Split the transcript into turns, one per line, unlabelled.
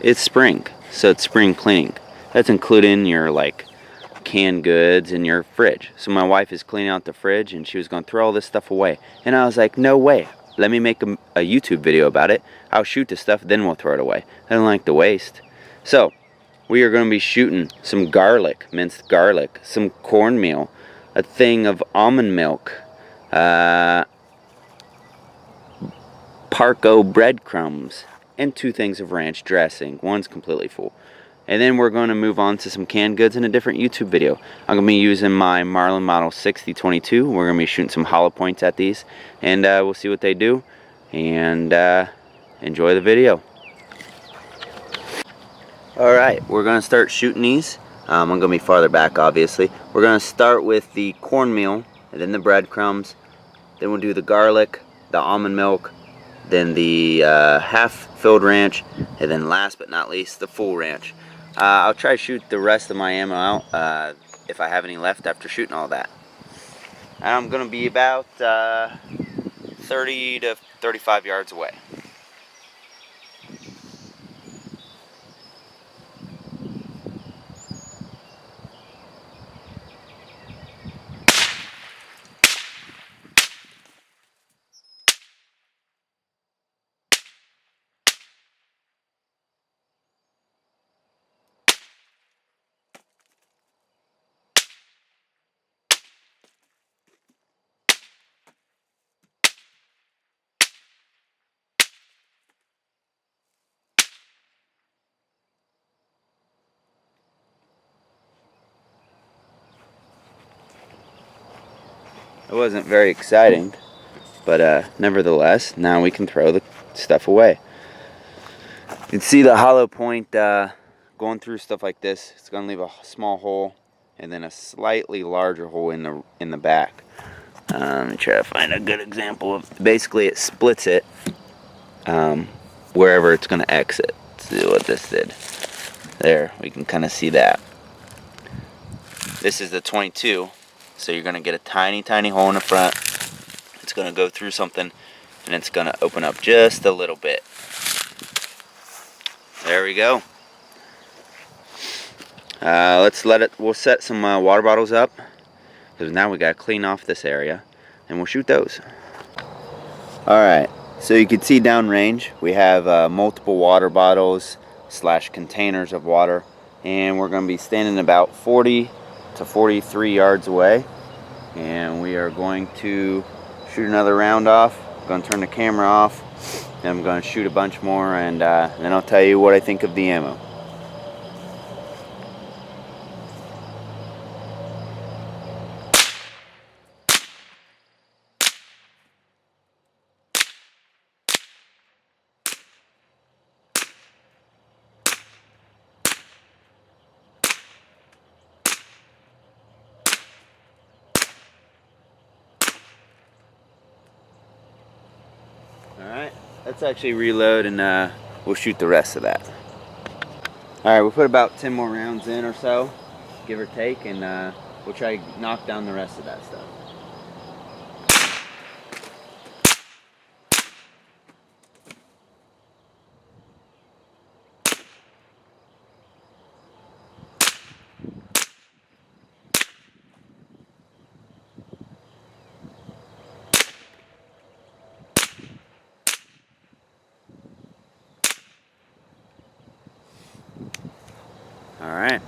it's spring, so it's spring cleaning. That's including your like canned goods in your fridge. So my wife is cleaning out the fridge and she was going to throw all this stuff away. And I was like, no way. Let me make a YouTube video about it. I'll shoot the stuff, then we'll throw it away. I don't like the waste. So we are going to be shooting some garlic, minced garlic, some cornmeal, a thing of almond milk, Parco breadcrumbs, and 2 things of ranch dressing. One's completely full. And then we're going to move on to some canned goods in a different YouTube video. I'm going to be using my Marlin Model 6022. We're going to be shooting some hollow points at these. And we'll see what they do. And enjoy the video. Alright, we're going to start shooting these. I'm going to be farther back, obviously. We're going to start with the cornmeal, and then the breadcrumbs. Then we'll do the garlic, the almond milk, then the half-filled ranch, and then last but not least, the full ranch. I'll try to shoot the rest of my ammo out if I have any left after shooting all that. I'm going to be about 30 to 35 yards away. It wasn't very exciting, but nevertheless, now we can throw the stuff away. You can see the hollow point going through stuff like this. It's going to leave a small hole and then a slightly larger hole in the back. Let me try to find a good example of. Basically, it splits it wherever it's going to exit. Let's see what this did. There, we can kind of see that. This is the 22. So you're going to get a tiny, tiny hole in the front. It's going to go through something, and it's going to open up just a little bit. There we go. We'll set some water bottles up, because now we got to clean off this area, and we'll shoot those. Alright, so you can see downrange, we have multiple water bottles / containers of water, and we're going to be standing about 40 to 43 yards away, and we are going to shoot another round off. I'm going to turn the camera off, and I'm going to shoot a bunch more, and then I'll tell you what I think of the ammo. Alright, let's actually reload and we'll shoot the rest of that. Alright, we'll put about 10 more rounds in or so, give or take, and we'll try to knock down the rest of that stuff. Alright.